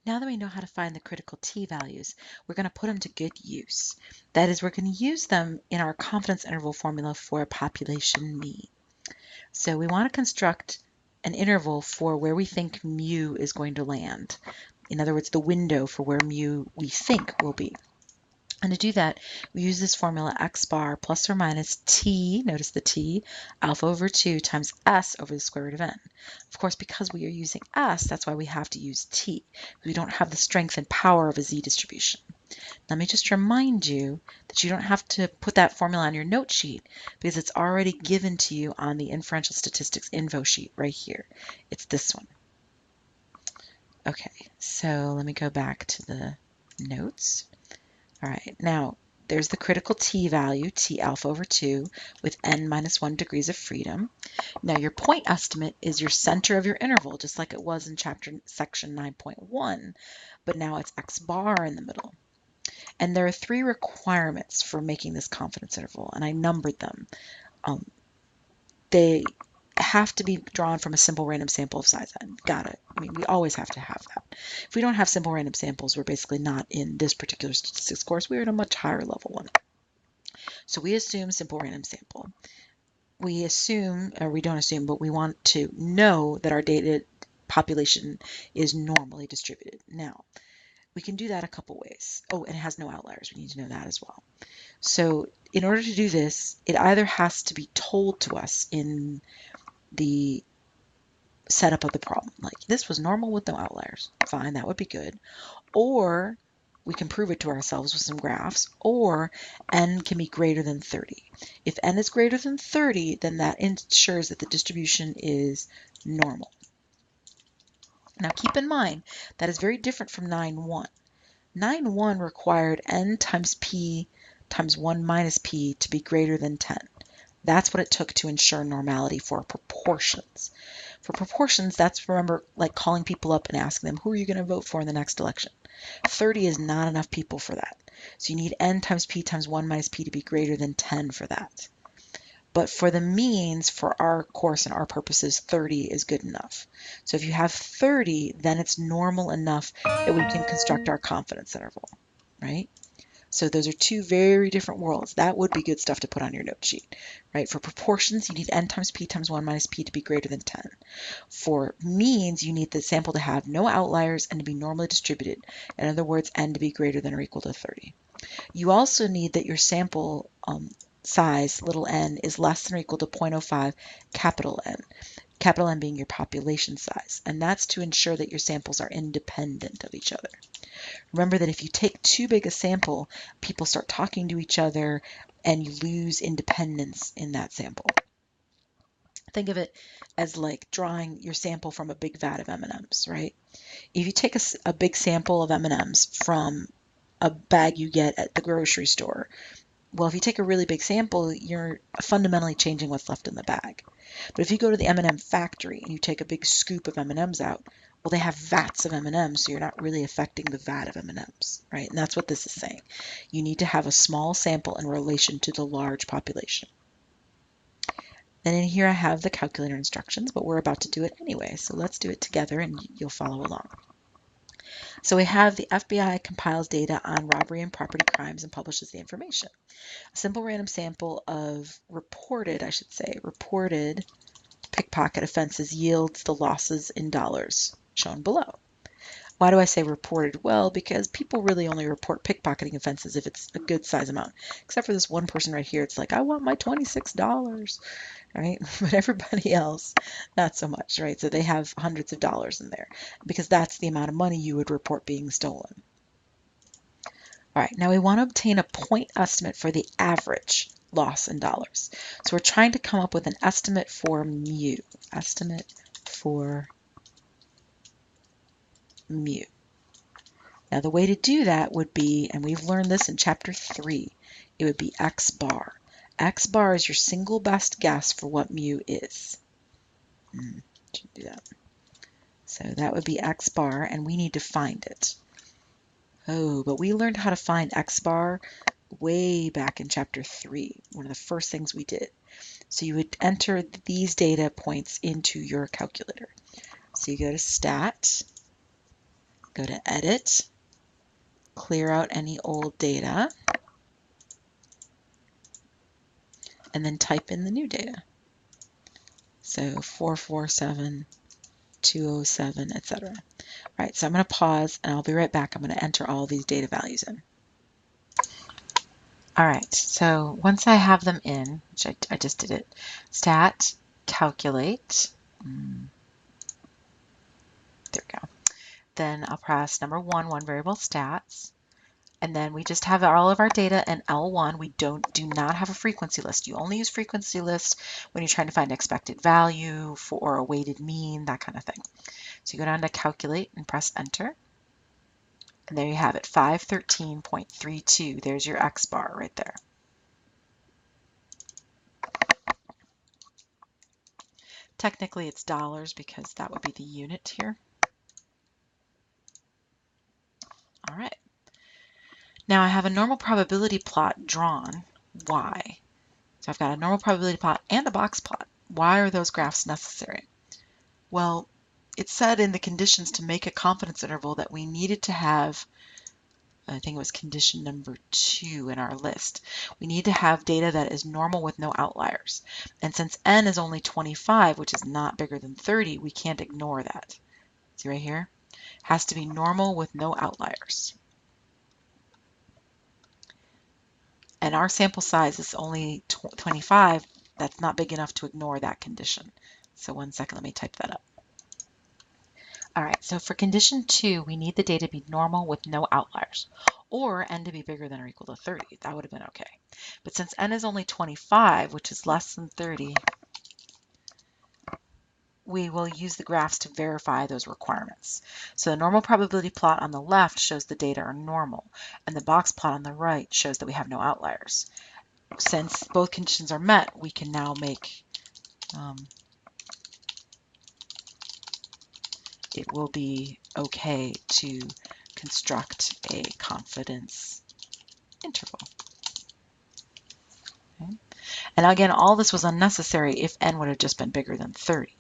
Now that we know how to find the critical t-values, we're going to put them to good use. That is, we're going to use them in our confidence interval formula for a population mean. So we want to construct an interval for where we think mu is going to land. In other words, the window for where mu we think will be. And to do that, we use this formula x bar plus or minus t, notice the t, alpha over 2 times s over the square root of n. Of course, because we are using s, that's why we have to use t. We don't have the strength and power of a z distribution. Let me just remind you that you don't have to put that formula on your note sheet because it's already given to you on the inferential statistics info sheet right here. It's this one. Okay, so let me go back to the notes. All right, now there's the critical t value, t alpha over 2, with n minus 1 degrees of freedom. Now your point estimate is your center of your interval, just like it was in section 9.1, but now it's x bar in the middle. And there are 3 requirements for making this confidence interval, and I numbered them. They have to be drawn from a simple random sample of size n. Got it. I mean, we always have to have that. If we don't have simple random samples, we're basically not in this particular statistics course. We're in a much higher level one. So we assume simple random sample. We assume, or we don't assume, but we want to know that our data population is normally distributed. Now, we can do that a couple ways. Oh, and it has no outliers. We need to know that as well. So in order to do this, it either has to be told to us in the setup of the problem. Like, this was normal with no outliers. Fine, that would be good. Or we can prove it to ourselves with some graphs, or n can be greater than 30. If n is greater than 30, then that ensures that the distribution is normal. Now keep in mind, that is very different from 9.1. 9.1 required n times p times 1 minus p to be greater than 10. That's what it took to ensure normality for proportions. For proportions, that's, remember, like calling people up and asking them, who are you going to vote for in the next election? 30 is not enough people for that. So you need n times p times 1 minus p to be greater than 10 for that. But for the means, for our course and our purposes, 30 is good enough. So if you have 30, then it's normal enough that we can construct our confidence interval, right? So those are 2 very different worlds. That would be good stuff to put on your note sheet, right? For proportions, you need n times p times 1 minus p to be greater than 10. For means, you need the sample to have no outliers and to be normally distributed. In other words, n to be greater than or equal to 30. You also need that your sample size, little n, is less than or equal to 0.05 capital N being your population size. And that's to ensure that your samples are independent of each other. Remember that if you take too big a sample, people start talking to each other and you lose independence in that sample. Think of it as like drawing your sample from a big vat of M&Ms, right? If you take a big sample of M&Ms from a bag you get at the grocery store, well, if you take a really big sample, you're fundamentally changing what's left in the bag. But if you go to the M&M factory and you take a big scoop of M&Ms out, well, they have vats of M&Ms, so you're not really affecting the vat of M&Ms, right? And that's what this is saying. You need to have a small sample in relation to the large population. Then in here I have the calculator instructions, but we're about to do it anyway, so let's do it together and you'll follow along. So we have the FBI compiles data on robbery and property crimes and publishes the information. A simple random sample of reported pickpocket offenses yields the losses in dollars shown below. Why do I say reported? Well, because people really only report pickpocketing offenses if it's a good size amount. Except for this one person right here, it's like, I want my $26, right? But everybody else, not so much, right? So they have hundreds of dollars in there because that's the amount of money you would report being stolen. All right, now we want to obtain a point estimate for the average loss in dollars. So we're trying to come up with an estimate for mu. Estimate for mu. Now the way to do that would be, and we've learned this in chapter 3, it would be x bar. X bar is your single best guess for what mu is. Should do that. So that would be x bar, and we need to find it. Oh, but we learned how to find x bar way back in chapter 3, one of the first things we did. So you would enter these data points into your calculator. So you go to stat, go to Edit, clear out any old data, and then type in the new data. So 447, 207, etc. All right, so I'm going to pause and I'll be right back. I'm going to enter all these data values in. All right, so once I have them in, which I just did it, stat, calculate, there we go. Then I'll press number one variable stats, and then we just have all of our data in L1. We do not have a frequency list. You only use frequency list when you're trying to find expected value or a weighted mean, that kind of thing. So you go down to calculate and press enter. And there you have it, 513.32. There's your X bar right there. Technically it's dollars because that would be the unit here. All right. Now I have a normal probability plot drawn. Why? So I've got a normal probability plot and a box plot. Why are those graphs necessary? Well, it said in the conditions to make a confidence interval that we needed to have, I think it was condition number 2 in our list. We need to have data that is normal with no outliers. And since n is only 25, which is not bigger than 30, we can't ignore that. See right here? Has to be normal with no outliers. And our sample size is only 25. That's not big enough to ignore that condition. So one second, let me type that up. All right, so for condition 2, we need the data to be normal with no outliers, or n to be bigger than or equal to 30. That would have been okay. But since n is only 25, which is less than 30, we will use the graphs to verify those requirements. So the normal probability plot on the left shows the data are normal, and the box plot on the right shows that we have no outliers. Since both conditions are met, we can now make it will be okay to construct a confidence interval. Okay. And again, all this was unnecessary if n would have just been bigger than 30,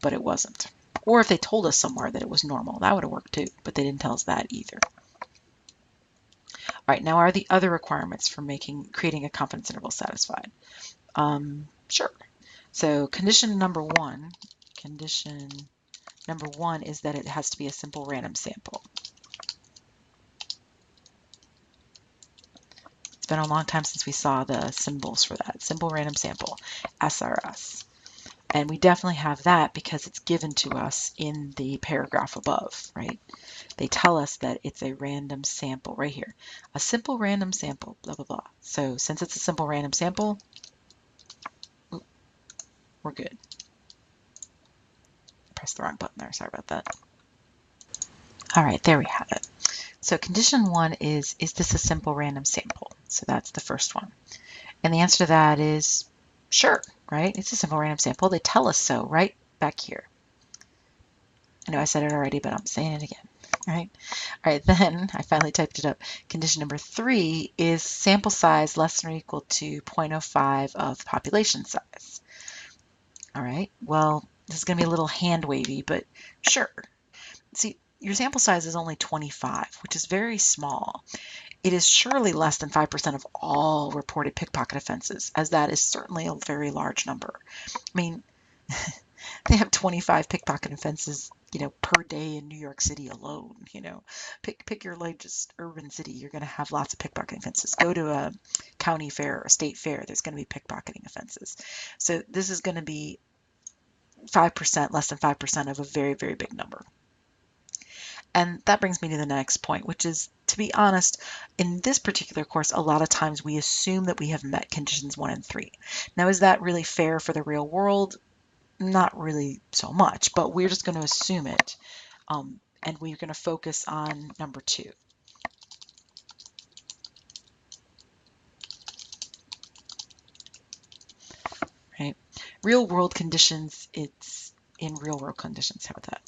but it wasn't. Or if they told us somewhere that it was normal, that would have worked too, but they didn't tell us that either. All right, now are the other requirements for creating a confidence interval satisfied? Sure. So condition number one is that it has to be a simple random sample. It's been a long time since we saw the symbols for that. Simple random sample, SRS. And we definitely have that because it's given to us in the paragraph above, right? They tell us that it's a random sample right here. A simple random sample, blah, blah, blah. So since it's a simple random sample, we're good. Pressed the wrong button there, sorry about that. All right, there we have it. So condition 1 is this a simple random sample? So that's the first one. And the answer to that is sure, right? It's a simple random sample. They tell us so right back here. I know I said it already, but I'm saying it again, right? All right, then I finally typed it up. Condition number 3 is sample size less than or equal to 0.05 of population size. All right, well, this is going to be a little hand wavy, but sure. See, your sample size is only 25, which is very small. It is surely less than 5% of all reported pickpocket offenses, as that is certainly a very large number. I mean, they have 25 pickpocket offenses, per day in New York City alone. Pick your largest urban city. You're going to have lots of pickpocketing offenses. Go to a county fair or a state fair. There's going to be pickpocketing offenses. So this is going to be 5%, less than 5% of a very, very big number. And that brings me to the next point, which is, to be honest, in this particular course, a lot of times we assume that we have met conditions 1 and 3. Now, is that really fair for the real world? Not really so much, but we're just going to assume it. And we're going to focus on number 2. Right? Real world conditions, it's in real world conditions. How about that?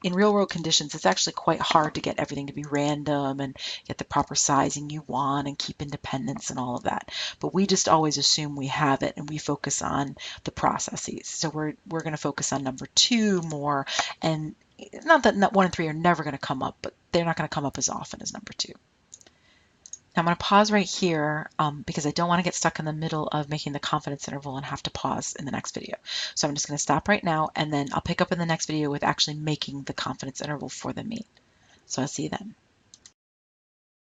In real world conditions, it's actually quite hard to get everything to be random and get the proper sizing you want and keep independence and all of that. But we just always assume we have it and we focus on the processes. So we're going to focus on number 2 more. And not that 1 and 3 are never going to come up, but they're not going to come up as often as number 2. Now I'm going to pause right here because I don't want to get stuck in the middle of making the confidence interval and have to pause in the next video. So I'm just going to stop right now, and then I'll pick up in the next video with actually making the confidence interval for the mean. So I'll see you then.